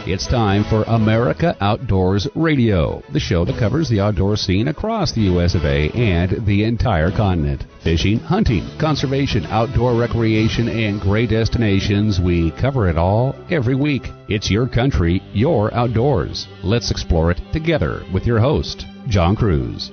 It's time for America Outdoors Radio, the show that covers the outdoor scene across the U.S. of A. and the entire continent. Fishing, hunting, conservation, outdoor recreation, and great destinations. We cover it all every week. It's your country, your outdoors. Let's explore it together with your host, John Cruz.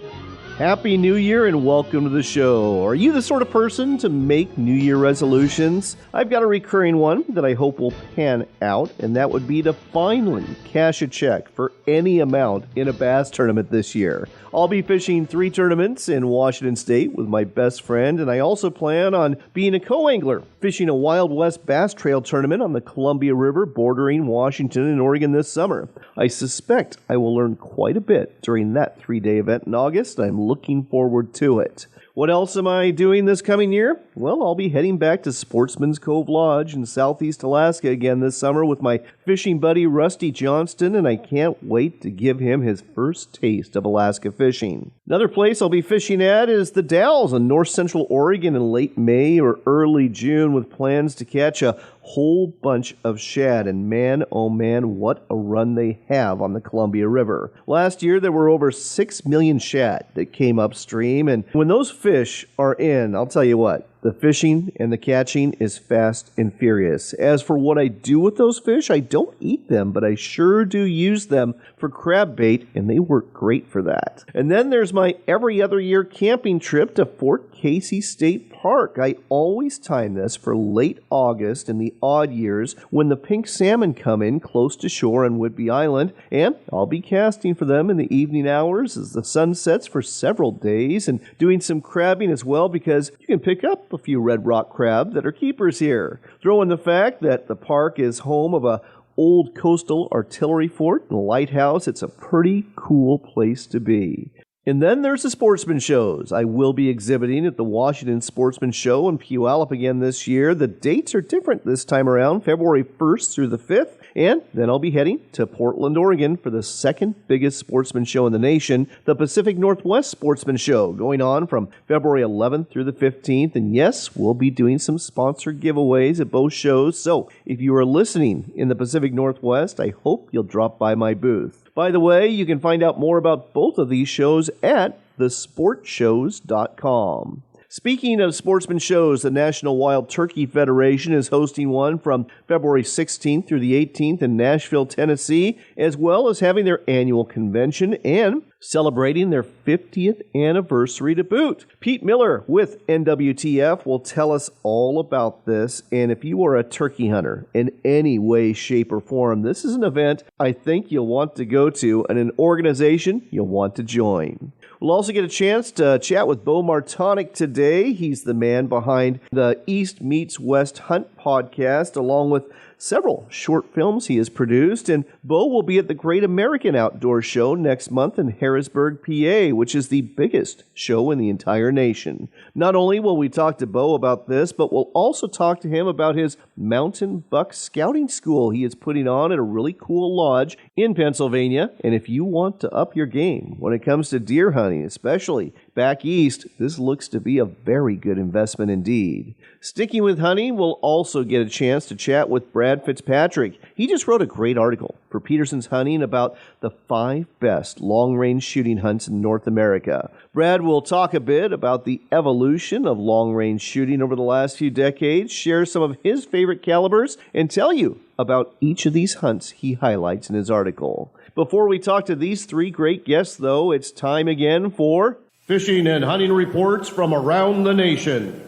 Happy New Year and welcome to the show. Are you the sort of person to make New Year resolutions? I've got a recurring one that I hope will pan out, and that would be to finally cash a check for any amount in a bass tournament this year. I'll be fishing 3 tournaments in Washington State with my best friend, and I also plan on being a co-angler, fishing a Wild West Bass Trail tournament on the Columbia River bordering Washington and Oregon this summer. I suspect I will learn quite a bit during that 3-day event in August. I'm looking forward to it. What else am I doing this coming year? Well, I'll be heading back to Sportsman's Cove Lodge in Southeast Alaska again this summer with my fishing buddy Rusty Johnston, and I can't wait to give him his first taste of Alaska fishing. Another place I'll be fishing at is the Dalles in north central Oregon in late May or early June with plans to catch a whole bunch of shad, and man, oh man, what a run they have on the Columbia River. Last year, there were over 6 million shad that came upstream, and when those fish are in, I'll tell you what, the fishing and the catching is fast and furious. As for what I do with those fish, I don't eat them, but I sure do use them for crab bait, and they work great for that. And then there's my every other year camping trip to Fort Casey State Park. I always time this for late August in the odd years when the pink salmon come in close to shore on Whidbey Island, and I'll be casting for them in the evening hours as the sun sets for several days and doing some crabbing as well, because you can pick up a few red rock crab that are keepers here. Throw in the fact that the park is home of a old coastal artillery fort and lighthouse. It's a pretty cool place to be. And then there's the sportsman shows. I will be exhibiting at the Washington Sportsman Show in Puyallup again this year. The dates are different this time around, February 1st through the 5th. And then I'll be heading to Portland, Oregon for the second biggest sportsman show in the nation, the Pacific Northwest Sportsman Show, going on from February 11th through the 15th. And yes, we'll be doing some sponsored giveaways at both shows. So if you are listening in the Pacific Northwest, I hope you'll drop by my booth. By the way, you can find out more about both of these shows at thesportshows.com. Speaking of sportsman shows, the National Wild Turkey Federation is hosting one from February 16th through the 18th in Nashville, Tennessee, as well as having their annual convention and celebrating their 50th anniversary to boot. Pete Miller with NWTF will tell us all about this, and if you are a turkey hunter in any way, shape, or form, this is an event I think you'll want to go to and an organization you'll want to join. We'll also get a chance to chat with Bo Martonic today. He's the man behind the East Meets West Hunt podcast, along with several short films he has produced. And Bo will be at the Great American Outdoor Show next month in Harrisburg, PA, which is the biggest show in the entire nation. Not only will we talk to Bo about this, but we'll also talk to him about his mountain buck scouting school he is putting on at a really cool lodge in Pennsylvania. And if you want to up your game when it comes to deer hunting, especially back east, this looks to be a very good investment indeed. Sticking with hunting, we'll also get a chance to chat with Brad Fitzpatrick. He just wrote a great article for Peterson's Hunting about the 5 best long-range shooting hunts in North America. Brad will talk a bit about the evolution of long-range shooting over the last few decades, share some of his favorite calibers, and tell you about each of these hunts he highlights in his article. Before we talk to these 3 great guests, though, it's time again for Fishing and Hunting Reports from Around the Nation.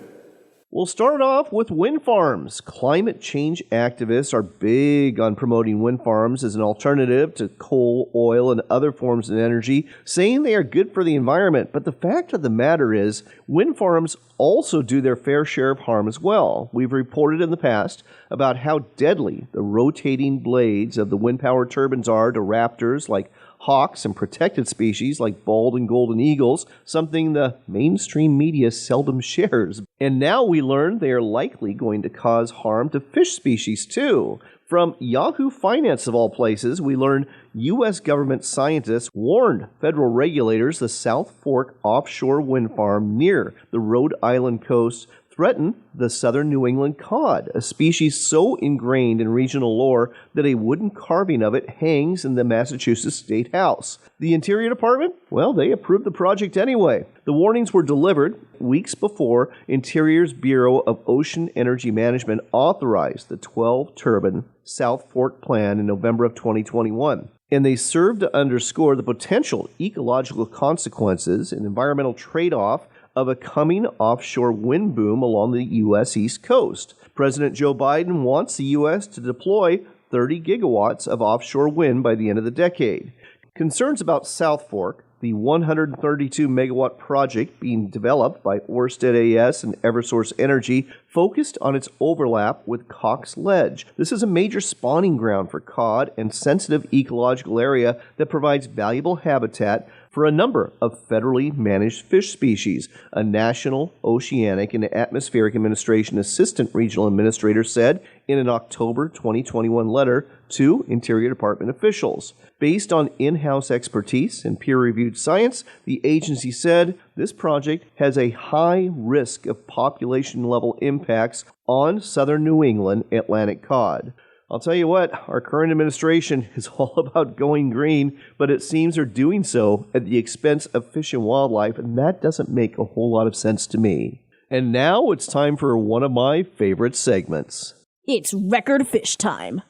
We'll start off with wind farms. Climate change activists are big on promoting wind farms as an alternative to coal, oil, and other forms of energy, saying they are good for the environment. But the fact of the matter is, wind farms also do their fair share of harm as well. We've reported in the past about how deadly the rotating blades of the wind power turbines are to raptors like hawks and protected species like bald and golden eagles, something the mainstream media seldom shares. And now we learn they are likely going to cause harm to fish species too. From Yahoo Finance, of all places, we learn U.S. government scientists warned federal regulators the South Fork offshore wind farm near the Rhode Island coast threaten the southern New England cod, a species so ingrained in regional lore that a wooden carving of it hangs in the Massachusetts State House. The Interior Department, well, they approved the project anyway. The warnings were delivered weeks before Interior's Bureau of Ocean Energy Management authorized the 12-turbine South Fork plan in November of 2021. And they served to underscore the potential ecological consequences and environmental trade-off of a coming offshore wind boom along the U.S. East Coast. President Joe Biden wants the U.S. to deploy 30 gigawatts of offshore wind by the end of the decade. Concerns about South Fork, the 132-megawatt project being developed by Ørsted AS and Eversource Energy, focused on its overlap with Cox Ledge. This is a major spawning ground for cod and sensitive ecological area that provides valuable habitat for a number of federally managed fish species, a National Oceanic and Atmospheric Administration Assistant Regional Administrator said in an October 2021 letter to Interior Department officials. Based on in-house expertise and peer-reviewed science, the agency said this project has a high risk of population-level impacts on southern New England Atlantic cod. I'll tell you what, our current administration is all about going green, but it seems they're doing so at the expense of fish and wildlife, and that doesn't make a whole lot of sense to me. And now it's time for one of my favorite segments. It's record fish time.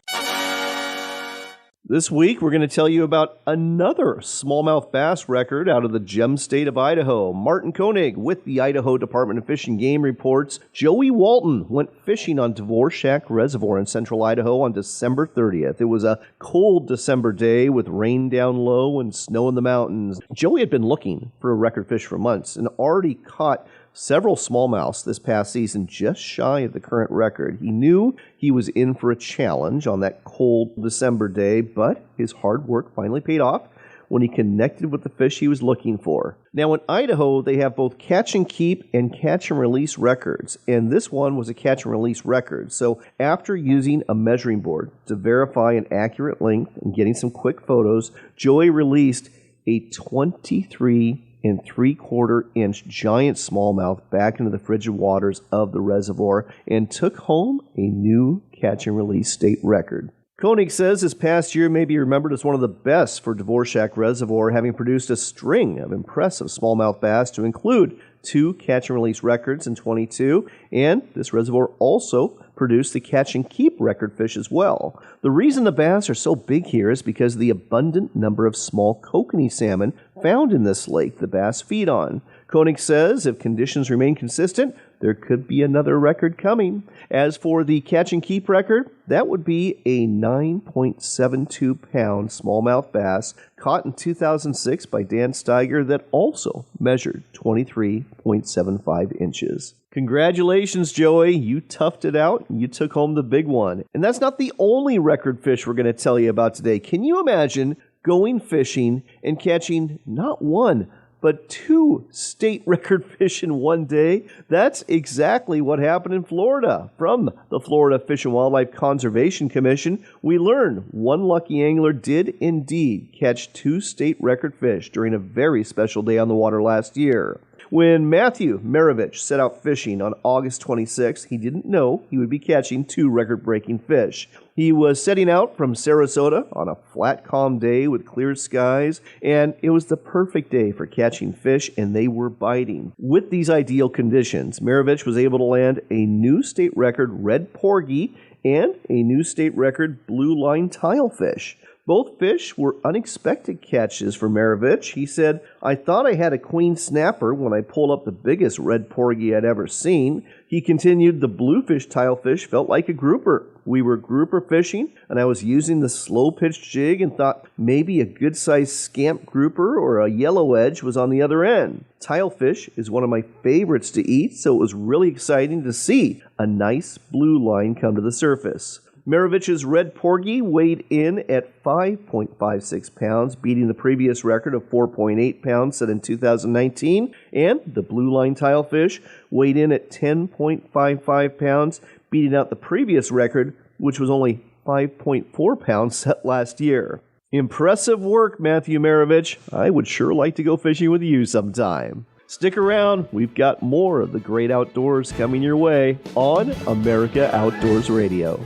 This week, we're going to tell you about another smallmouth bass record out of the gem state of Idaho. Martin Koenig with the Idaho Department of Fish and Game reports Joey Walton went fishing on Dvorak Reservoir in central Idaho on December 30th. It was a cold December day with rain down low and snow in the mountains. Joey had been looking for a record fish for months and already caught several smallmouths this past season, just shy of the current record. He knew he was in for a challenge on that cold December day, but his hard work finally paid off when he connected with the fish he was looking for. Now in Idaho, they have both catch and keep and catch and release records, and this one was a catch and release record. So after using a measuring board to verify an accurate length and getting some quick photos, Joey released a 23 and 3/4-inch giant smallmouth back into the frigid waters of the reservoir and took home a new catch and release state record. Koenig says this past year may be remembered as one of the best for Dvorak Reservoir, having produced a string of impressive smallmouth bass to include 2 catch and release records in 22, and this reservoir also produced the catch and keep record fish as well. The reason the bass are so big here is because of the abundant number of small kokanee salmon found in this lake the bass feed on. Koenig says if conditions remain consistent, there could be another record coming. As for the catch and keep record, that would be a 9.72-pound smallmouth bass caught in 2006 by Dan Steiger that also measured 23.75 inches. Congratulations, Joey. You toughed it out and you took home the big one. And that's not the only record fish we're going to tell you about today. Can you imagine going fishing and catching not one, but 2 state record fish in one day? That's exactly what happened in Florida. From the Florida Fish and Wildlife Conservation Commission, we learned one lucky angler did indeed catch 2 state record fish during a very special day on the water last year. When Matthew Maravich set out fishing on August 26th, he didn't know he would be catching 2 record-breaking fish. He was setting out from Sarasota on a flat, calm day with clear skies, and it was the perfect day for catching fish, and they were biting. With these ideal conditions, Maravich was able to land a new state record red porgy and a new state record blue line tilefish. Both fish were unexpected catches for Maravich. He said, "I thought I had a queen snapper when I pulled up the biggest red porgy I'd ever seen." He continued, "The bluefish tilefish felt like a grouper. We were grouper fishing, and I was using the slow-pitch jig and thought maybe a good-sized scamp grouper or a yellow edge was on the other end. Tilefish is one of my favorites to eat, so it was really exciting to see a nice blue line come to the surface." Maravich's red porgy weighed in at 5.56 pounds, beating the previous record of 4.8 pounds set in 2019, and the blue line tilefish weighed in at 10.55 pounds, beating out the previous record, which was only 5.4 pounds set last year. Impressive work, Matthew Maravich. I would sure like to go fishing with you sometime. Stick around. We've got more of the great outdoors coming your way on America Outdoors Radio.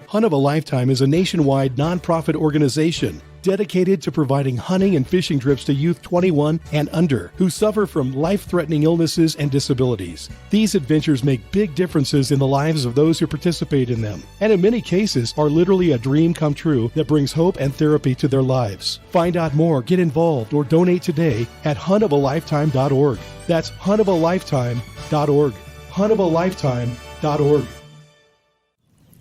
Hunt of a Lifetime is a nationwide nonprofit organization dedicated to providing hunting and fishing trips to youth 21 and under who suffer from life-threatening illnesses and disabilities. These adventures make big differences in the lives of those who participate in them, and in many cases are literally a dream come true that brings hope and therapy to their lives. Find out more, get involved, or donate today at huntofalifetime.org. That's huntofalifetime.org. huntofalifetime.org.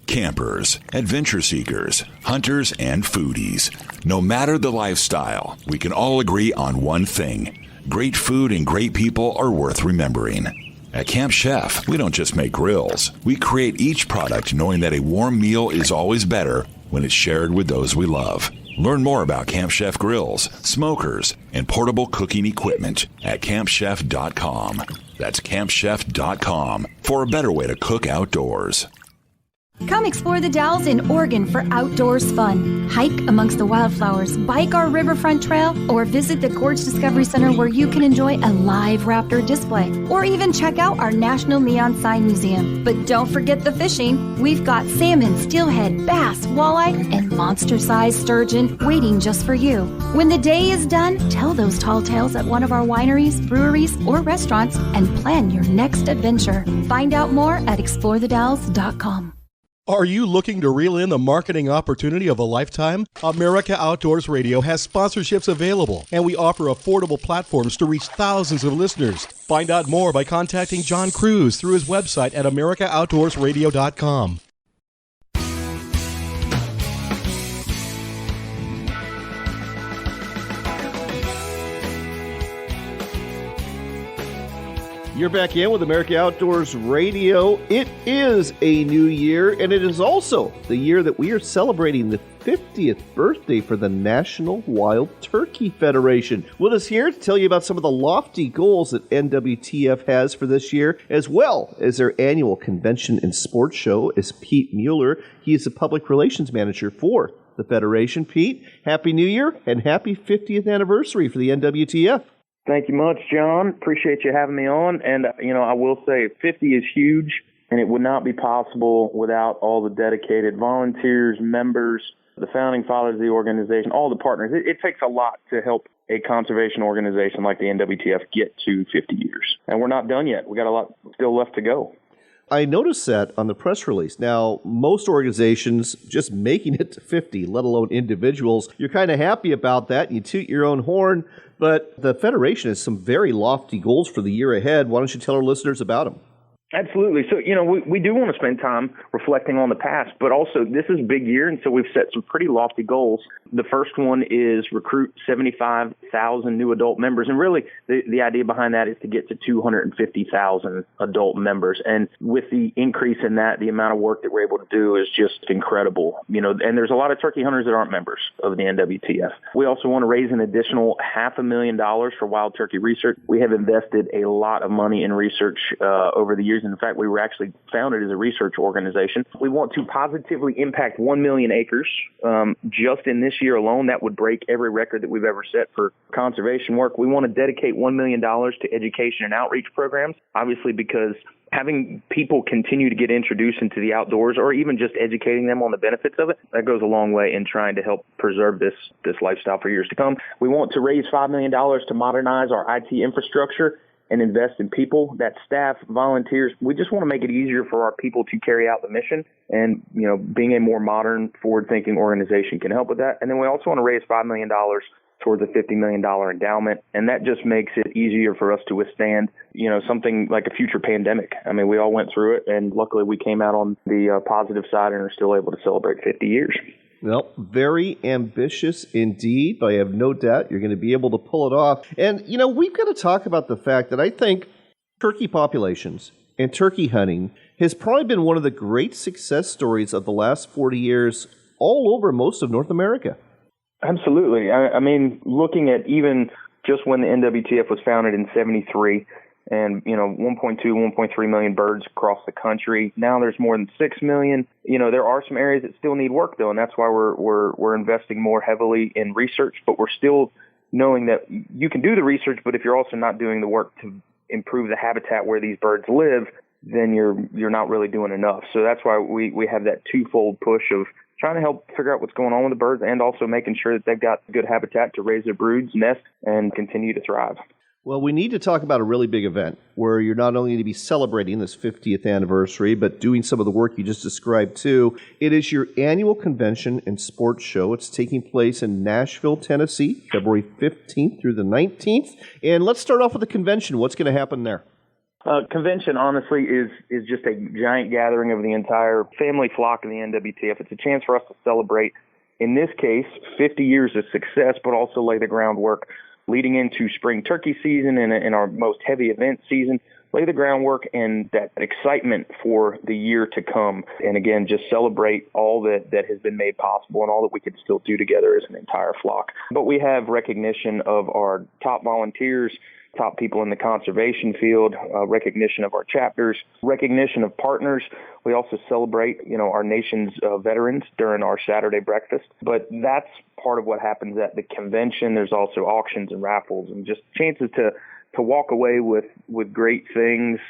Campers, adventure seekers, hunters, and foodies. No matter the lifestyle, we can all agree on one thing. Great food and great people are worth remembering. At Camp Chef, we don't just make grills. We create each product knowing that a warm meal is always better when it's shared with those we love. Learn more about Camp Chef grills, smokers, and portable cooking equipment at campchef.com. That's campchef.com for a better way to cook outdoors. Come explore the Dalles in Oregon for outdoors fun. Hike amongst the wildflowers, bike our riverfront trail, or visit the Gorge Discovery Center where you can enjoy a live raptor display, or even check out our National Neon Sign Museum. But don't forget the fishing. We've got salmon, steelhead, bass, walleye, and monster-sized sturgeon waiting just for you. When the day is done, tell those tall tales at one of our wineries, breweries, or restaurants and plan your next adventure. Find out more at explorethedalles.com. Are you looking to reel in the marketing opportunity of a lifetime? America Outdoors Radio has sponsorships available, and we offer affordable platforms to reach thousands of listeners. Find out more by contacting John Cruz through his website at americaoutdoorsradio.com. You're back in with America Outdoors Radio. It is a new year, and it is also the year that we are celebrating the 50th birthday for the National Wild Turkey Federation. With us here to tell you about some of the lofty goals that NWTF has for this year, as well as their annual convention and sports show, is Pete Mueller. He is the public relations manager for the Federation. Pete, Happy New Year and happy 50th anniversary for the NWTF. Thank you much, John. Appreciate you having me on. And, I will say 50 is huge, and it would not be possible without all the dedicated volunteers, members, the founding fathers of the organization, all the partners. It takes a lot to help a conservation organization like the NWTF get to 50 years. And we're not done yet. We got a lot still left to go. I noticed that on the press release. Now, most organizations just making it to 50, let alone individuals, you're kind of happy about that. You toot your own horn, but the Federation has some very lofty goals for the year ahead. Why don't you tell our listeners about them? Absolutely. So, we do want to spend time reflecting on the past, but also this is a big year, and so we've set some pretty lofty goals. The first one is recruit 75,000 new adult members, and really the idea behind that is to get to 250,000 adult members. And with the increase in that, the amount of work that we're able to do is just incredible. And there's a lot of turkey hunters that aren't members of the NWTF. We also want to raise an additional $500,000 for wild turkey research. We have invested a lot of money in research over the years. In fact, we were actually founded as a research organization. We want to positively impact 1 million acres. Just in this year alone, that would break every record that we've ever set for conservation work. We want to dedicate $1 million to education and outreach programs, obviously because having people continue to get introduced into the outdoors or even just educating them on the benefits of it, that goes a long way in trying to help preserve this lifestyle for years to come. We want to raise $5 million to modernize our IT infrastructure and invest in people, that staff, volunteers. We just want to make it easier for our people to carry out the mission. And, being a more modern, forward-thinking organization can help with that. And then we also want to raise $5 million towards a $50 million endowment. And that just makes it easier for us to withstand, something like a future pandemic. I mean, we all went through it, and luckily we came out on the positive side and are still able to celebrate 50 years. Well, very ambitious indeed, but I have no doubt you're going to be able to pull it off. And, we've got to talk about the fact that I think turkey populations and turkey hunting has probably been one of the great success stories of the last 40 years all over most of North America. Absolutely. I mean, looking at even just when the NWTF was founded in 73, and, 1.2, 1.3 million birds across the country. Now there's more than 6 million. There are some areas that still need work, though, and that's why we're investing more heavily in research, but we're still knowing that you can do the research, but if you're also not doing the work to improve the habitat where these birds live, then you're not really doing enough. So that's why we have that twofold push of trying to help figure out what's going on with the birds and also making sure that they've got good habitat to raise their broods, nest, and continue to thrive. Well, we need to talk about a really big event where you're not only going to be celebrating this 50th anniversary, but doing some of the work you just described too. It is your annual convention and sports show. It's taking place in Nashville, Tennessee, February 15th through the 19th. And let's start off with the convention. What's going to happen there? Convention, honestly, is just a giant gathering of the entire family flock of the NWTF. It's a chance for us to celebrate, in this case, 50 years of success, but also lay the groundwork leading into spring turkey season and our most heavy event season, lay the groundwork and that excitement for the year to come. And again, just celebrate all that has been made possible and all that we can still do together as an entire flock. But we have recognition of our top volunteers, top people in the conservation field, recognition of our chapters, recognition of partners. We also celebrate, our nation's veterans during our Saturday breakfast. But that's part of what happens at the convention. There's also auctions and raffles and just chances to walk away with great things,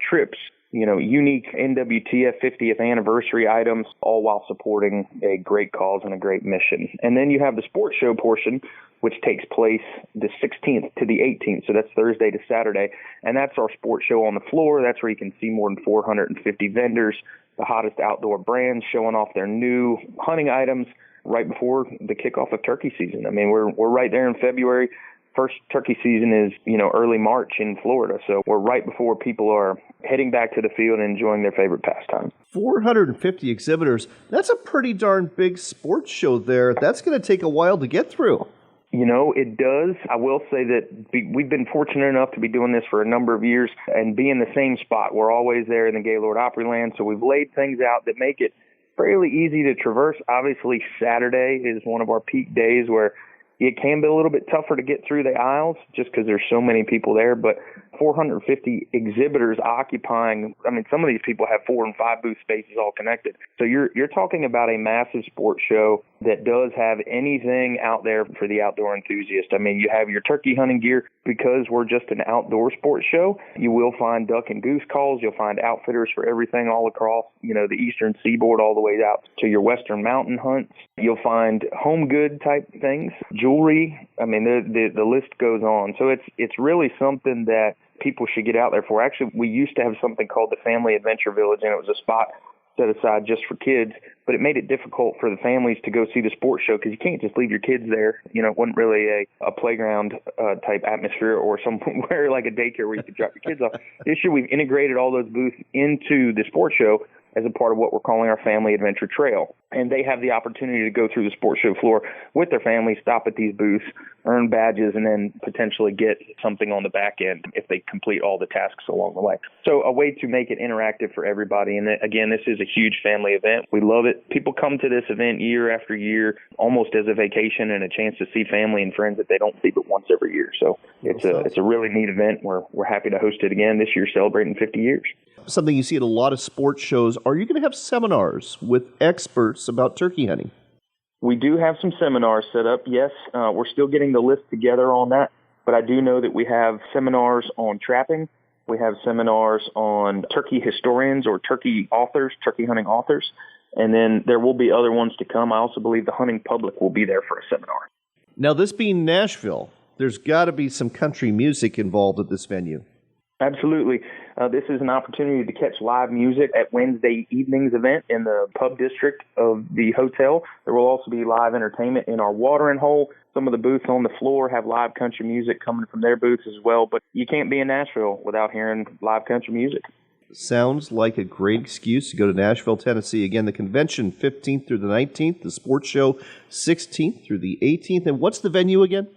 trips, unique NWTF 50th anniversary items, all while supporting a great cause and a great mission. And then you have the sports show portion, which takes place the 16th to the 18th. So that's Thursday to Saturday. And that's our sports show on the floor. That's where you can see more than 450 vendors, the hottest outdoor brands showing off their new hunting items right before the kickoff of turkey season. I mean, we're right there in February. First turkey season is, early March in Florida. So we're right before people are heading back to the field and enjoying their favorite pastime. 450 exhibitors. That's a pretty darn big sports show there. That's going to take a while to get through. It does. I will say that we've been fortunate enough to be doing this for a number of years and be in the same spot. We're always there in the Gaylord Opryland, so we've laid things out that make it fairly easy to traverse. Obviously, Saturday is one of our peak days where it can be a little bit tougher to get through the aisles just because there's so many people there, but 450 exhibitors occupying, some of these people have 4 and 5 booth spaces all connected. So you're talking about a massive sports show that does have anything out there for the outdoor enthusiast. You have your turkey hunting gear because we're just an outdoor sports show. You will find duck and goose calls. You'll find outfitters for everything all across, the eastern seaboard all the way out to your western mountain hunts. You'll find home good type things, jewelry. The list goes on. So it's really something that people should get out there for. Actually, we used to have something called the Family Adventure Village, and it was a spot set aside just for kids, but it made it difficult for the families to go see the sports show because you can't just leave your kids there. It wasn't really a playground type atmosphere or somewhere like a daycare where you could drop your kids off. This year, we've integrated all those booths into the sports show as a part of what we're calling our Family Adventure Trail. And they have the opportunity to go through the sports show floor with their family, stop at these booths, earn badges, and then potentially get something on the back end if they complete all the tasks along the way. So a way to make it interactive for everybody. And again, this is a huge family event. We love it. People come to this event year after year, almost as a vacation and a chance to see family and friends that they don't see but once every year. So it's a really neat event. We're happy to host it again this year, celebrating 50 years. Something you see at a lot of sports shows. Are you going to have seminars with experts about turkey hunting? We do have some seminars set up, yes. We're still getting the list together on that, but I do know that we have seminars on trapping. We have seminars on turkey historians or turkey authors, turkey hunting authors, and then there will be other ones to come. I also believe the hunting public will be there for a seminar. Now, this being Nashville, there's got to be some country music involved at this venue. Absolutely. This is an opportunity to catch live music at Wednesday evening's event in the pub district of the hotel. There will also be live entertainment in our watering hole. Some of the booths on the floor have live country music coming from their booths as well, but you can't be in Nashville without hearing live country music. Sounds like a great excuse to go to Nashville, Tennessee. Again, the convention 15th through the 19th, the sports show 16th through the 18th. And what's the venue again?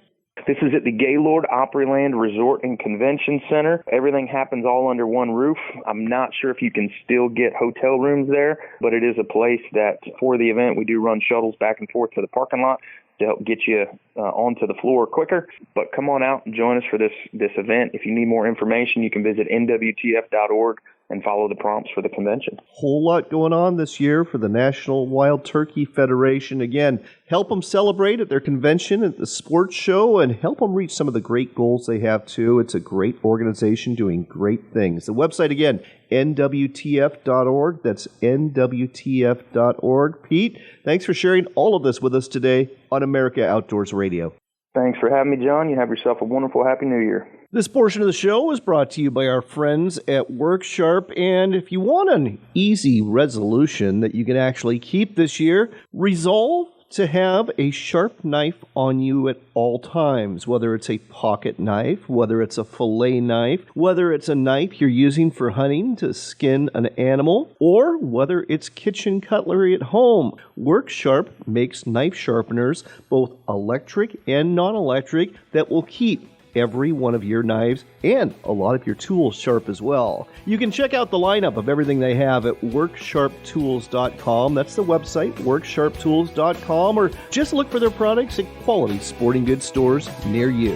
This is at the Gaylord Opryland Resort and Convention Center. Everything happens all under one roof. I'm not sure if you can still get hotel rooms there, but it is a place that for the event we do run shuttles back and forth to the parking lot. to help get you onto the floor quicker. But come on out and join us for this event. If you need more information, you can visit nwtf.org and follow the prompts for the convention. Whole lot going on this year for the National Wild Turkey Federation. Again, help them celebrate at their convention, at the sports show, and help them reach some of the great goals they have, too. It's a great organization doing great things. The website, again, nwtf.org. That's nwtf.org. Pete, thanks for sharing all of this with us today on America Outdoors Radio. Thanks for having me, John. You have yourself a wonderful, happy New Year. This portion of the show is brought to you by our friends at WorkSharp, and if you want an easy resolution that you can actually keep this year, resolve to have a sharp knife on you at all times, whether it's a pocket knife, whether it's a fillet knife, whether it's a knife you're using for hunting to skin an animal, or whether it's kitchen cutlery at home. WorkSharp makes knife sharpeners, both electric and non-electric, that will keep every one of your knives and a lot of your tools sharp as well. You can check out the lineup of everything they have at worksharptools.com. That's the website, worksharptools.com, or just look for their products at quality sporting goods stores near you.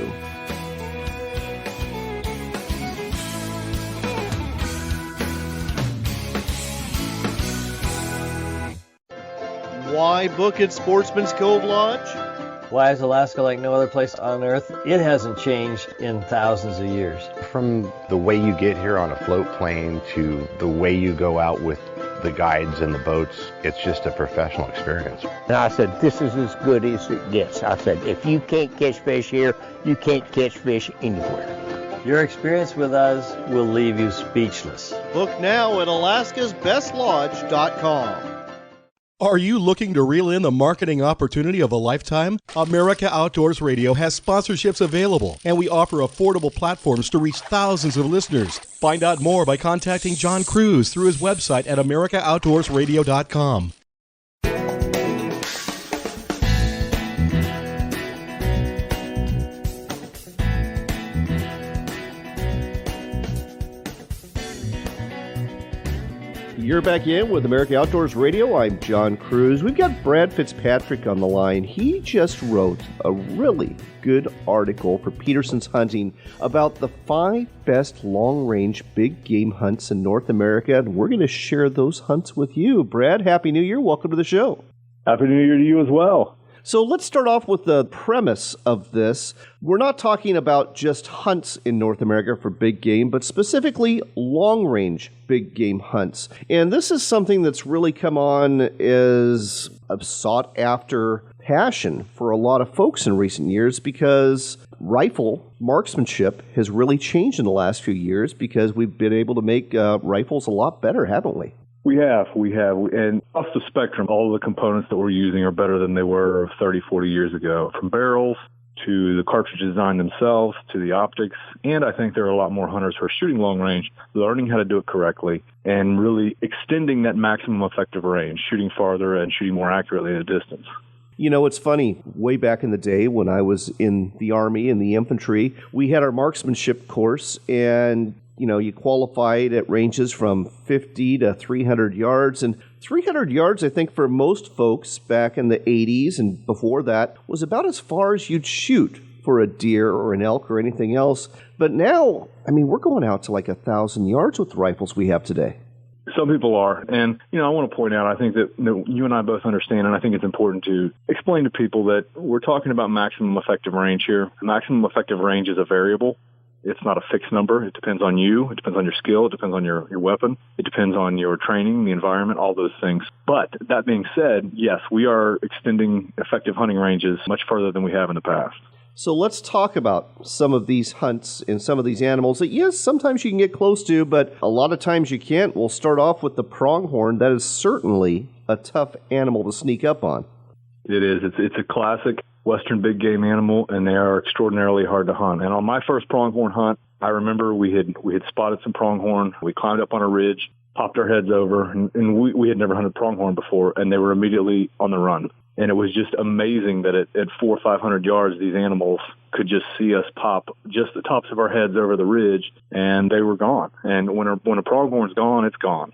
Why book at Sportsman's Cove Lodge? Why is Alaska like no other place on Earth? It hasn't changed in thousands of years. From the way you get here on a float plane to the way you go out with the guides and the boats, it's just a professional experience. And I said, this is as good as it gets. I said, if you can't catch fish here, you can't catch fish anywhere. Your experience with us will leave you speechless. Book now at alaskasbestlodge.com. Are you looking to reel in the marketing opportunity of a lifetime? America Outdoors Radio has sponsorships available, and we offer affordable platforms to reach thousands of listeners. Find out more by contacting John Cruz through his website at AmericaOutdoorsRadio.com. You're back in with America Outdoors Radio. I'm John Cruz. We've got Brad Fitzpatrick on the line. He just wrote a really good article for Peterson's Hunting about the 5 best long-range big game hunts in North America, and we're going to share those hunts with you. Brad, Happy New Year. Welcome to the show. Happy New Year to you as well. So let's start off with the premise of this. We're not talking about just hunts in North America for big game, but specifically long-range big game hunts. And this is something that's really come on as a sought-after passion for a lot of folks in recent years because rifle marksmanship has really changed in the last few years because we've been able to make rifles a lot better, haven't we? We have. And off the spectrum, all of the components that we're using are better than they were 30, 40 years ago. From barrels to the cartridge design themselves to the optics. And I think there are a lot more hunters who are shooting long range, learning how to do it correctly, and really extending that maximum effective range, shooting farther and shooting more accurately at a distance. You know, it's funny. Way back in the day when I was in the Army, in the infantry, we had our marksmanship course, and you know, you qualified at ranges from 50 to 300 yards. And 300 yards, I think, for most folks back in the 80s and before that, was about as far as you'd shoot for a deer or an elk or anything else. But now, I mean, we're going out to like 1,000 yards with the rifles we have today. Some people are. And, you know, I want to point out, I think that you and I both understand, and I think it's important to explain to people that we're talking about maximum effective range here. Maximum effective range is a variable. It's not a fixed number. It depends on you. It depends on your skill. It depends on your weapon. It depends on your training, the environment, all those things. But that being said, yes, we are extending effective hunting ranges much further than we have in the past. So let's talk about some of these hunts and some of these animals that, yes, sometimes you can get close to, but a lot of times you can't. We'll start off with the pronghorn. That is certainly a tough animal to sneak up on. It is. It's a classic Western big game animal, and they are extraordinarily hard to hunt. And on my first pronghorn hunt, I remember we had spotted some pronghorn. We climbed up on a ridge, popped our heads over, and we had never hunted pronghorn before, and they were immediately on the run. And it was just amazing that at 400 or 500 yards, these animals could just see us pop just the tops of our heads over the ridge, and they were gone. And when a pronghorn's gone, it's gone.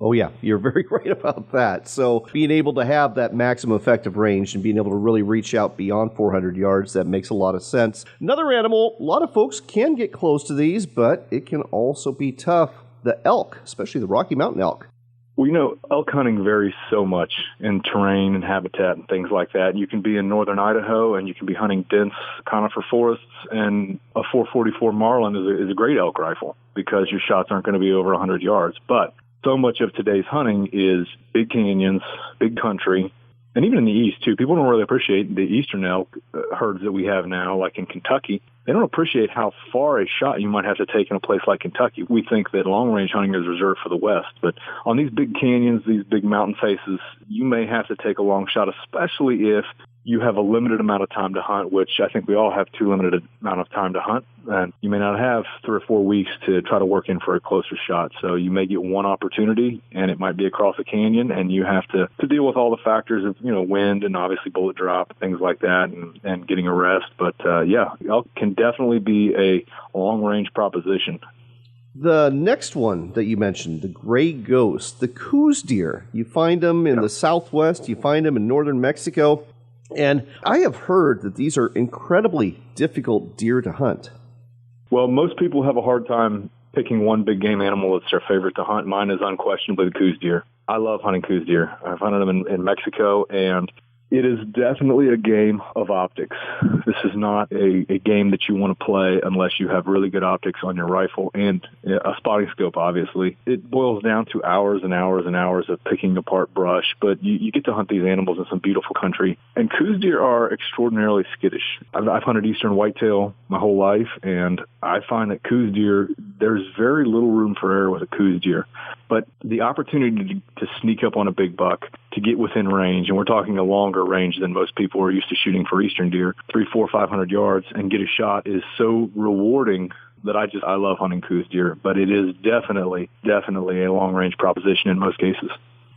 Oh, yeah, you're very right about that. So being able to have that maximum effective range and being able to really reach out beyond 400 yards, that makes a lot of sense. Another animal, a lot of folks can get close to these, but it can also be tough. The elk, especially the Rocky Mountain elk. Well, elk hunting varies so much in terrain and habitat and things like that. You can be in northern Idaho and you can be hunting dense conifer forests, and a 444 Marlin is a great elk rifle because your shots aren't going to be over 100 yards. But so much of today's hunting is big canyons, big country, and even in the east, too. People don't really appreciate the eastern elk herds that we have now, like in Kentucky. They don't appreciate how far a shot you might have to take in a place like Kentucky. We think that long-range hunting is reserved for the West, but on these big canyons, these big mountain faces, you may have to take a long shot, especially if you have a limited amount of time to hunt, which I think we all have too limited amount of time to hunt, and you may not have 3 or 4 weeks to try to work in for a closer shot. So you may get one opportunity, and it might be across a canyon, and you have to deal with all the factors of, wind and obviously bullet drop, things like that, and getting a rest. But elk can definitely be a long-range proposition. The next one that you mentioned, the gray ghost, the Coues deer, you find them in the Southwest, you find them in northern Mexico. And I have heard that these are incredibly difficult deer to hunt. Well, most people have a hard time picking one big game animal that's their favorite to hunt. Mine is unquestionably the Coues deer. I love hunting Coues deer. I've hunted them in Mexico, and it is definitely a game of optics. This is not a game that you want to play unless you have really good optics on your rifle and a spotting scope, obviously. It boils down to hours and hours and hours of picking apart brush, but you get to hunt these animals in some beautiful country. And Coues deer are extraordinarily skittish. I've hunted eastern whitetail my whole life, and I find that Coues deer, there's very little room for error with a Coues deer. But the opportunity to sneak up on a big buck, to get within range, and we're talking a longer range than most people are used to shooting for eastern deer, 300, 400, 500 yards, and get a shot is so rewarding that I love hunting Coues deer. But it is definitely a long-range proposition in most cases.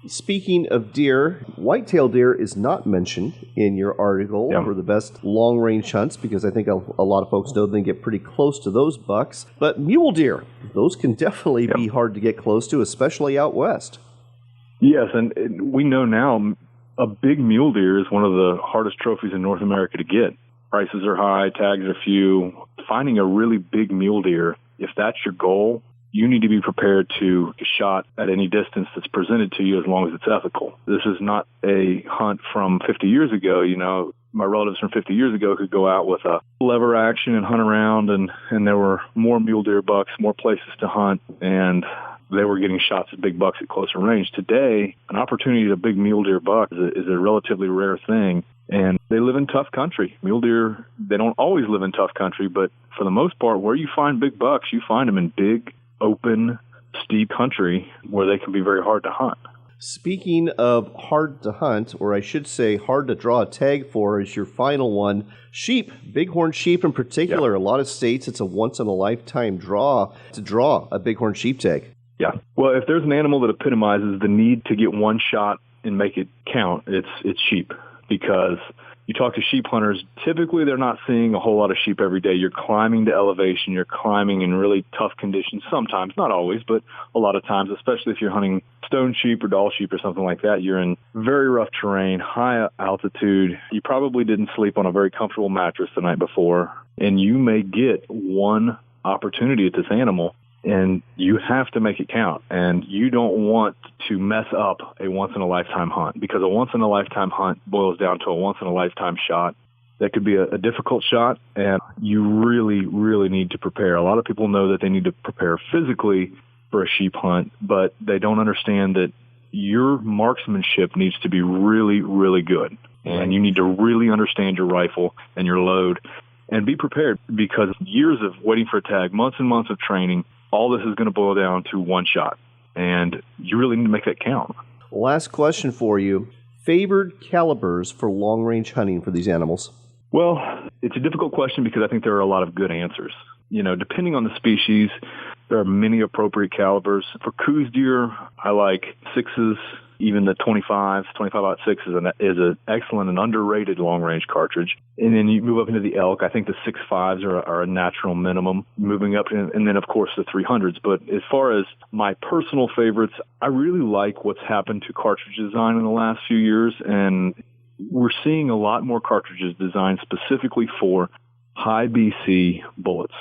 Speaking of deer, whitetail deer is not mentioned in your article for the best long-range hunts because I think a lot of folks know they can get pretty close to those bucks. But mule deer, those can definitely be hard to get close to, especially out west. Yes, and we know now a big mule deer is one of the hardest trophies in North America to get. Prices are high, tags are few. Finding a really big mule deer, if that's your goal, you need to be prepared to get shot at any distance that's presented to you as long as it's ethical. This is not a hunt from 50 years ago. My relatives from 50 years ago could go out with a lever action and hunt around, and there were more mule deer bucks, more places to hunt, and they were getting shots at big bucks at closer range. Today, an opportunity to big mule deer buck is a relatively rare thing, and they live in tough country. Mule deer, they don't always live in tough country, but for the most part, where you find big bucks, you find them in big, open, steep country where they can be very hard to hunt. Speaking of hard to hunt, or I should say hard to draw a tag for, is your final one. Sheep, bighorn sheep in particular. A lot of states, it's a once-in-a-lifetime draw to draw a bighorn sheep tag. Yeah. Well, if there's an animal that epitomizes the need to get one shot and make it count, it's sheep. Because you talk to sheep hunters, typically they're not seeing a whole lot of sheep every day. You're climbing to elevation. You're climbing in really tough conditions sometimes, not always, but a lot of times, especially if you're hunting stone sheep or doll sheep or something like that. You're in very rough terrain, high altitude. You probably didn't sleep on a very comfortable mattress the night before, and you may get one opportunity at this animal, and you have to make it count. And you don't want to mess up a once-in-a-lifetime hunt, because a once-in-a-lifetime hunt boils down to a once-in-a-lifetime shot. That could be a difficult shot, and you really, really need to prepare. A lot of people know that they need to prepare physically for a sheep hunt, but they don't understand that your marksmanship needs to be really, really good. And you need to really understand your rifle and your load and be prepared, because years of waiting for a tag, months and months of training, all this is going to boil down to one shot, and you really need to make that count. Last question for you. Favored calibers for long-range hunting for these animals? Well, it's a difficult question because I think there are a lot of good answers. Depending on the species, there are many appropriate calibers. For Coues deer, I like 6s, Even the 25.6 is an excellent and underrated long-range cartridge. And then you move up into the elk. I think the 6.5s are a natural minimum, moving up, and then, of course, the 300s. But as far as my personal favorites, I really like what's happened to cartridge design in the last few years, and we're seeing a lot more cartridges designed specifically for high BC bullets.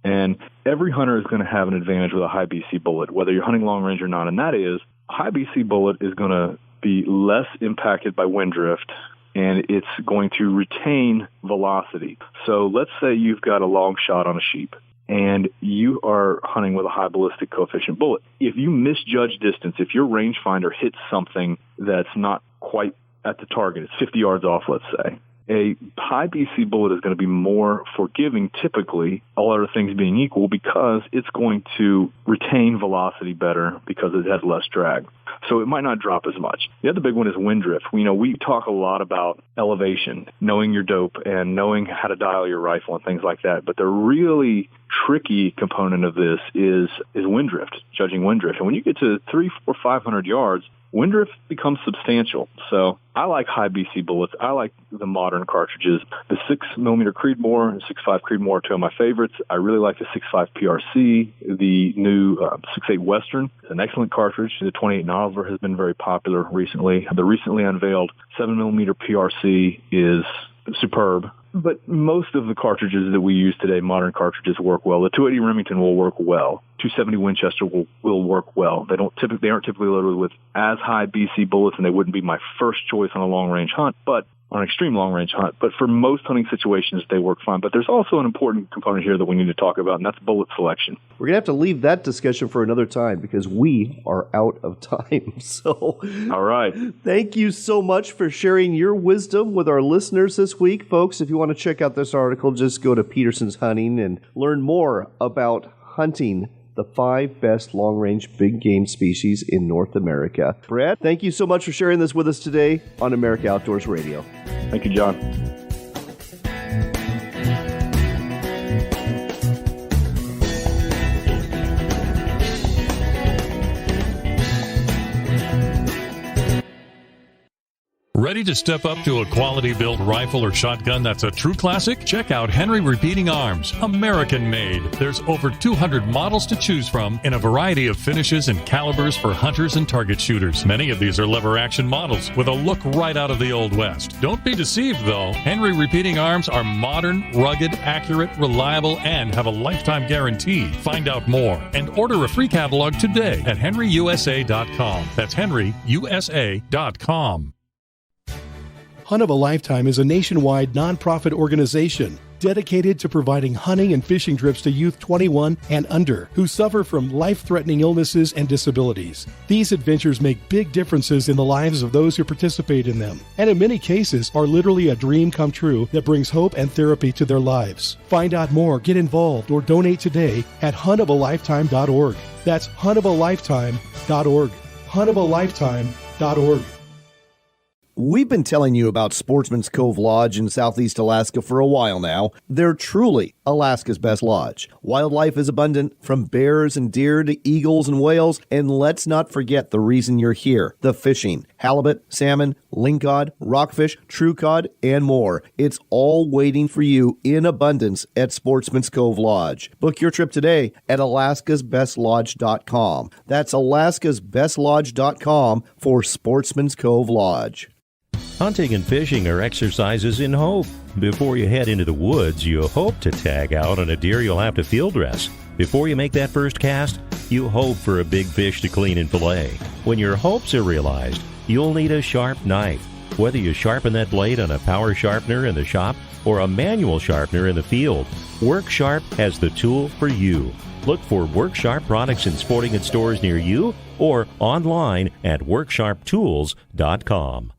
And every hunter is going to have an advantage with a high BC bullet, whether you're hunting long range or not. And that is, a high BC bullet is going to be less impacted by wind drift, and it's going to retain velocity. So let's say you've got a long shot on a sheep, and you are hunting with a high ballistic coefficient bullet. If you misjudge distance, if your rangefinder hits something that's not quite at the target, it's 50 yards off, let's say, a high BC bullet is going to be more forgiving, typically, all other things being equal, because it's going to retain velocity better because it has less drag. So it might not drop as much. The other big one is wind drift. We talk a lot about elevation, knowing your dope and knowing how to dial your rifle and things like that. But the really tricky component of this is wind drift, judging wind drift. And when you get to 300, 400, 500 yards, wind drift becomes substantial. So I like high BC bullets. I like the modern cartridges. The 6mm Creedmoor and 6.5 Creedmoor are two of my favorites. I really like the 6.5 PRC. The new 6.8 Western is an excellent cartridge. The 28 Nozzler has been very popular recently. The recently unveiled 7mm PRC is superb. But most of the cartridges that we use today, modern cartridges, work well. The 280 Remington will work well. 270 Winchester will work well. They aren't typically loaded with as high BC bullets, and they wouldn't be my first choice on a long-range hunt, but on an extreme long-range hunt. But for most hunting situations, they work fine. But there's also an important component here that we need to talk about, and that's bullet selection. We're going to have to leave that discussion for another time because we are out of time. So, all right. Thank you so much for sharing your wisdom with our listeners this week. Folks, if you want to check out this article, just go to Peterson's Hunting and learn more about hunting the 5 best long-range big game species in North America. Brad, thank you so much for sharing this with us today on America Outdoors Radio. Thank you, John. Ready to step up to a quality-built rifle or shotgun that's a true classic? Check out Henry Repeating Arms, American-made. There's over 200 models to choose from in a variety of finishes and calibers for hunters and target shooters. Many of these are lever-action models with a look right out of the Old West. Don't be deceived, though. Henry Repeating Arms are modern, rugged, accurate, reliable, and have a lifetime guarantee. Find out more and order a free catalog today at henryusa.com. That's henryusa.com. Hunt of a Lifetime is a nationwide nonprofit organization dedicated to providing hunting and fishing trips to youth 21 and under who suffer from life-threatening illnesses and disabilities. These adventures make big differences in the lives of those who participate in them, and in many cases are literally a dream come true that brings hope and therapy to their lives. Find out more, get involved, or donate today at huntofalifetime.org. That's huntofalifetime.org. huntofalifetime.org. We've been telling you about Sportsman's Cove Lodge in Southeast Alaska for a while now. They're truly Alaska's best lodge. Wildlife is abundant, from bears and deer to eagles and whales, and let's not forget the reason you're here, the fishing. Halibut, salmon, lingcod, rockfish, true cod, and more. It's all waiting for you in abundance at Sportsman's Cove Lodge. Book your trip today at alaskasbestlodge.com. That's alaskasbestlodge.com for Sportsman's Cove Lodge. Hunting and fishing are exercises in hope. Before you head into the woods, you hope to tag out on a deer you'll have to field dress. Before you make that first cast, you hope for a big fish to clean and fillet. When your hopes are realized, you'll need a sharp knife. Whether you sharpen that blade on a power sharpener in the shop or a manual sharpener in the field, WorkSharp has the tool for you. Look for WorkSharp products in sporting goods stores near you or online at WorkSharpTools.com.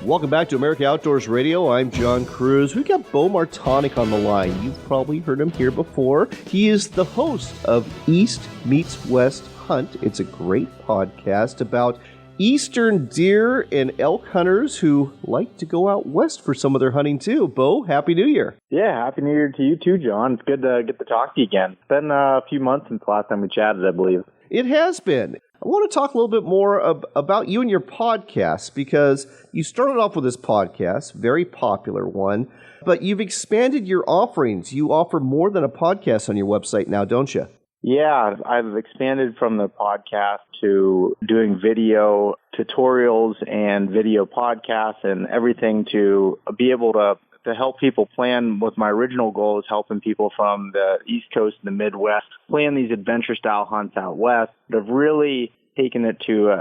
Welcome back to America Outdoors Radio. I'm John Cruz. We've got Bo Martonic on the line. You've probably heard him here before. He is the host of East Meets West Hunt. It's a great podcast about eastern deer and elk hunters who like to go out west for some of their hunting too. Bo, Happy New Year. Yeah, Happy New Year to you too, John. It's good to get to talk to you again. It's been a few months since the last time we chatted, I believe. It has been. I want to talk a little bit more about you and your podcast, because you started off with this podcast, very popular one, but you've expanded your offerings. You offer more than a podcast on your website now, don't you? Yeah, I've expanded from the podcast to doing video tutorials and video podcasts and everything to be able to help people plan. What my original goal is helping people from the East Coast and the Midwest plan these adventure-style hunts out west. They've really taken it to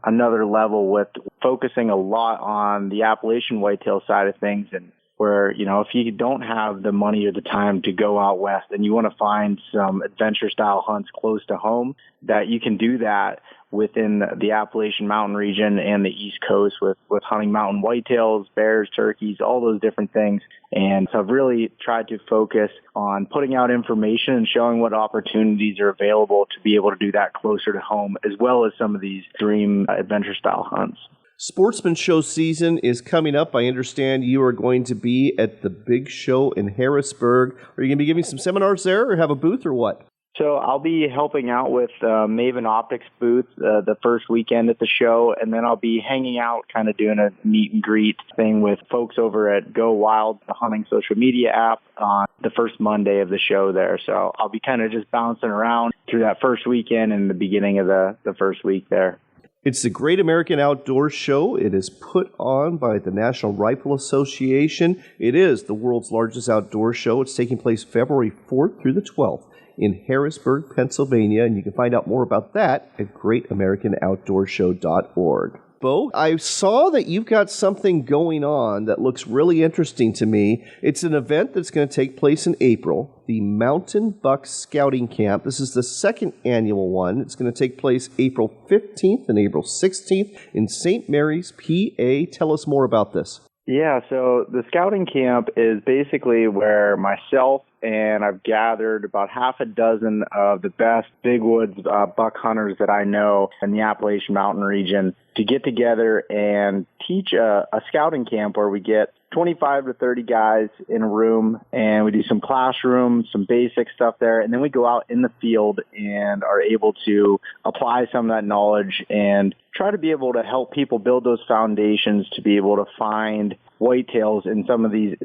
another level with focusing a lot on the Appalachian whitetail side of things, and where, you know, if you don't have the money or the time to go out west and you want to find some adventure-style hunts close to home, that you can do that within the Appalachian Mountain region and the East Coast with hunting mountain whitetails, bears, turkeys, all those different things. And so I've really tried to focus on putting out information and showing what opportunities are available to be able to do that closer to home, as well as some of these dream adventure-style hunts. Sportsman Show season is coming up. I understand you are going to be at the big show in Harrisburg. Are you going to be giving some seminars there or have a booth or what? So I'll be helping out with Maven Optics booth the first weekend at the show, and then I'll be hanging out, kind of doing a meet and greet thing with folks over at Go Wild, the hunting social media app, on the first Monday of the show there. So I'll be kind of just bouncing around through that first weekend and the beginning of the first week there. It's the Great American Outdoors Show. It is put on by the National Rifle Association. It is the world's largest outdoor show. It's taking place February 4th through the 12th in Harrisburg, Pennsylvania, and you can find out more about that at greatamericanoutdoorshow.org. Bo, I saw that you've got something going on that looks really interesting to me. It's an event that's going to take place in April, the Mountain Buck Scouting Camp. This is the second annual one. It's going to take place April 15th and April 16th in St. Mary's, PA. Tell us more about this. Yeah, so the scouting camp is basically where myself and I've gathered about half a dozen of the best big woods buck hunters that I know in the Appalachian Mountain region to get together and teach a scouting camp where we get 25 to 30 guys in a room, and we do some classroom, some basic stuff there, and then we go out in the field and are able to apply some of that knowledge and try to be able to help people build those foundations to be able to find whitetails in some of these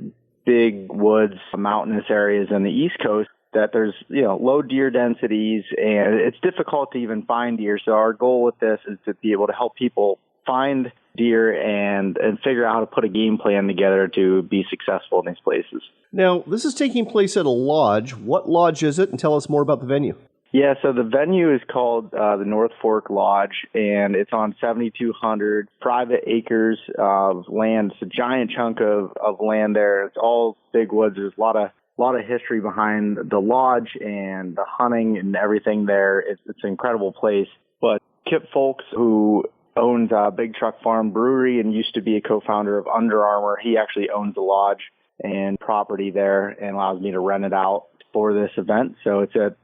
big woods, mountainous areas on the East Coast that there's, low deer densities, and it's difficult to even find deer. So our goal with this is to be able to help people find deer and figure out how to put a game plan together to be successful in these places. Now, this is taking place at a lodge. What lodge is it? And tell us more about the venue. Yeah, so the venue is called the North Fork Lodge, and it's on 7,200 private acres of land. It's a giant chunk of land there. It's all big woods. There's a lot of history behind the lodge and the hunting and everything there. It's an incredible place. But Kip Folks, who owns Big Truck Farm Brewery and used to be a co-founder of Under Armour, he actually owns the lodge and property there and allows me to rent it out for this event. So it's at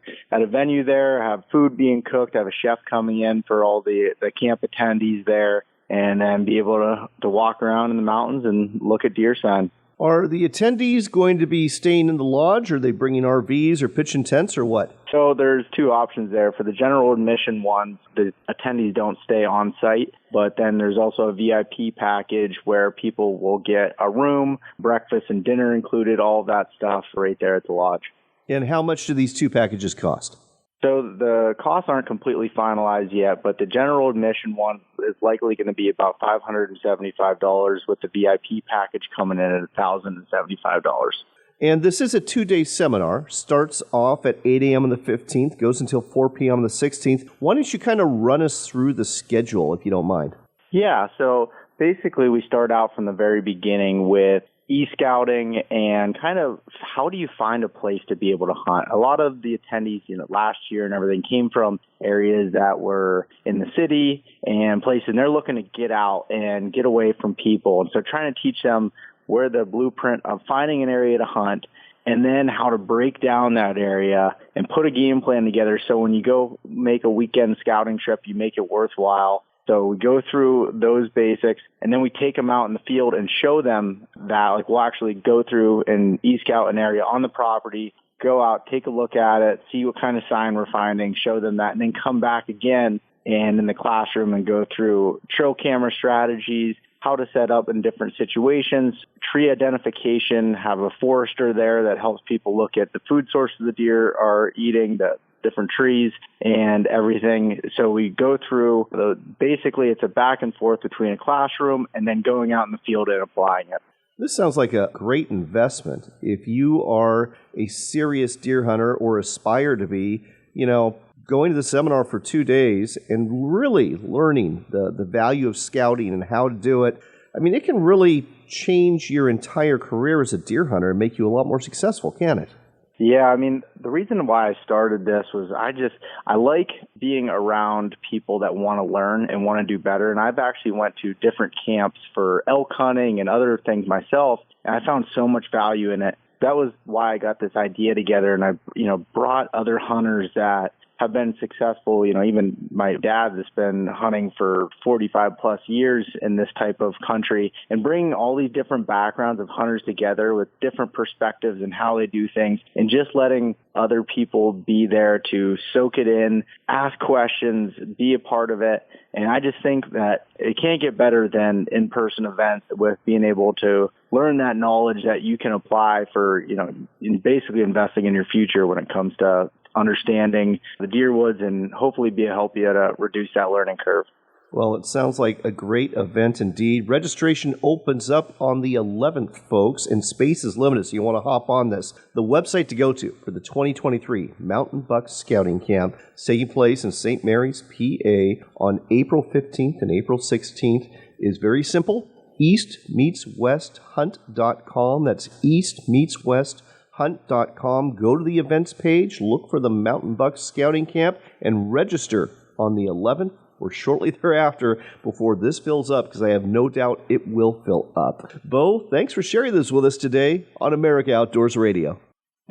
a venue there, have food being cooked, have a chef coming in for all the camp attendees there, and then be able to walk around in the mountains and look at deer sign. Are the attendees going to be staying in the lodge? Are they bringing RVs or pitching tents or what? So there's two options there. For the general admission ones, the attendees don't stay on site, but then there's also a VIP package where people will get a room, breakfast and dinner included, all of that stuff right there at the lodge. And how much do these two packages cost? So the costs aren't completely finalized yet, but the general admission one is likely going to be about $575 with the VIP package coming in at $1,075. And this is a 2-day seminar. Starts off at 8 a.m. on the 15th, goes until 4 p.m. on the 16th. Why don't you kind of run us through the schedule, if you don't mind? Yeah, so basically we start out from the very beginning with e-scouting and kind of how do you find a place to be able to hunt. A lot of the attendees, last year and everything came from areas that were in the city and places, and they're looking to get out and get away from people. And so trying to teach them where the blueprint of finding an area to hunt and then how to break down that area and put a game plan together so when you go make a weekend scouting trip, you make it worthwhile. So we go through those basics, and then we take them out in the field and show them that. Like, we'll actually go through and e-scout an area on the property, go out, take a look at it, see what kind of sign we're finding, show them that, and then come back again and in the classroom and go through trail camera strategies, how to set up in different situations, tree identification, have a forester there that helps people look at the food sources the deer are eating, the different trees and everything. So we go through, basically it's a back and forth between a classroom and then going out in the field and applying it. This sounds like a great investment. If you are a serious deer hunter or aspire to be, going to the seminar for 2 days and really learning the value of scouting and how to do it, I mean, it can really change your entire career as a deer hunter and make you a lot more successful, can it? Yeah, I mean, the reason why I started this was I like being around people that want to learn and want to do better. And I've actually went to different camps for elk hunting and other things myself, and I found so much value in it. That was why I got this idea together, and I, brought other hunters that have been successful. Even my dad has been hunting for 45 plus years in this type of country, and bringing all these different backgrounds of hunters together with different perspectives and how they do things, and just letting other people be there to soak it in, ask questions, be a part of it. And I just think that it can't get better than in-person events with being able to learn that knowledge that you can apply for, basically investing in your future when it comes to understanding the deer woods, and hopefully help you to reduce that learning curve. Well, it sounds like a great event indeed. Registration opens up on the 11th, folks, and space is limited, so you want to hop on this. The website to go to for the 2023 Mountain Buck Scouting Camp is taking place in St. Mary's, PA on April 15th and April 16th is very simple. eastmeetswesthunt.com. That's eastmeetswesthunt.com. Go to the events page, look for the Mountain Buck Scouting Camp, and register on the 11th or shortly thereafter before this fills up, because I have no doubt it will fill up. Bo, thanks for sharing this with us today on America Outdoors Radio.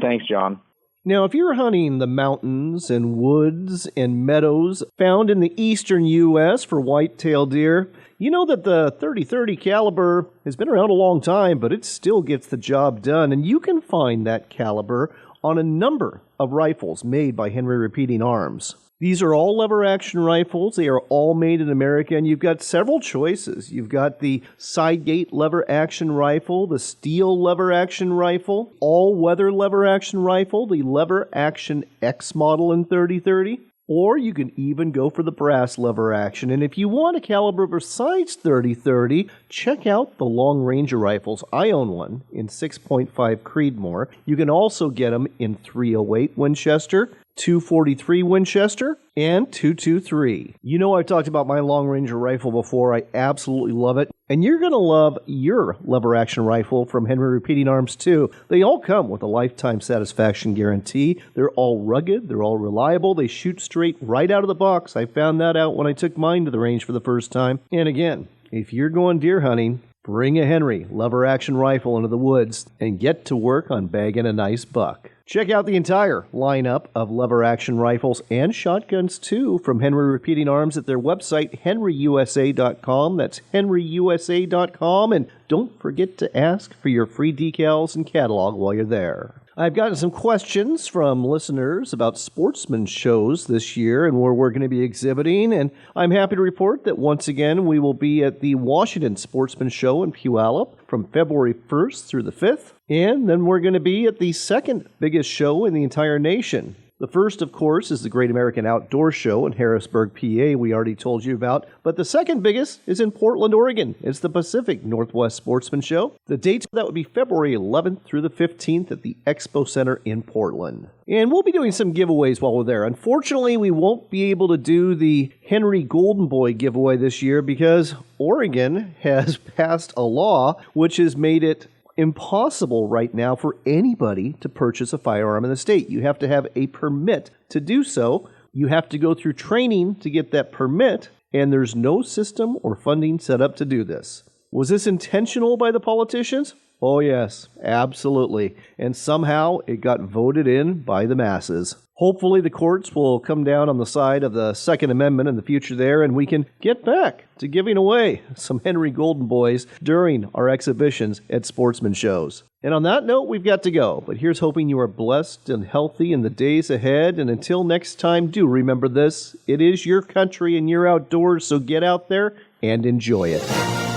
Thanks, John. Now, if you're hunting the mountains and woods and meadows found in the eastern U.S. for whitetail deer, you know that the .30-30 caliber has been around a long time, but it still gets the job done. And you can find that caliber on a number of rifles made by Henry Repeating Arms. These are all lever-action rifles. They are all made in America, and you've got several choices. You've got the side-gate lever-action rifle, the steel lever-action rifle, all-weather lever-action rifle, the lever-action X model in .30-30, or you can even go for the brass lever-action. And if you want a caliber besides .30-30, check out the Long Ranger rifles. I own one in 6.5 Creedmoor. You can also get them in .308 Winchester, .243 Winchester, and .223. You know, I've talked about my Long Ranger rifle before. I absolutely love it. And you're going to love your lever-action rifle from Henry Repeating Arms, too. They all come with a lifetime satisfaction guarantee. They're all rugged. They're all reliable. They shoot straight right out of the box. I found that out when I took mine to the range for the first time. And again, if you're going deer hunting, bring a Henry lever-action rifle into the woods and get to work on bagging a nice buck. Check out the entire lineup of lever-action rifles and shotguns, too, from Henry Repeating Arms at their website, henryusa.com. That's henryusa.com. And don't forget to ask for your free decals and catalog while you're there. I've gotten some questions from listeners about sportsman shows this year and where we're going to be exhibiting, and I'm happy to report that once again we will be at the Washington Sportsman Show in Puyallup from February 1st through the 5th, and then we're going to be at the second biggest show in the entire nation. The first, of course, is the Great American Outdoor Show in Harrisburg, PA, we already told you about. But the second biggest is in Portland, Oregon. It's the Pacific Northwest Sportsman Show. The dates for that would be February 11th through the 15th at the Expo Center in Portland. And we'll be doing some giveaways while we're there. Unfortunately, we won't be able to do the Henry Golden Boy giveaway this year because Oregon has passed a law which has made it impossible right now for anybody to purchase a firearm in the state. You have to have a permit to do so. You have to go through training to get that permit, and there's no system or funding set up to do this. Was this intentional by the politicians? Oh yes, absolutely. And somehow it got voted in by the masses. Hopefully the courts will come down on the side of the Second Amendment in the future there, and we can get back to giving away some Henry Golden Boys during our exhibitions at sportsman shows. And on that note, we've got to go. But here's hoping you are blessed and healthy in the days ahead. And until next time, do remember this. It is your country and your outdoors, so get out there and enjoy it.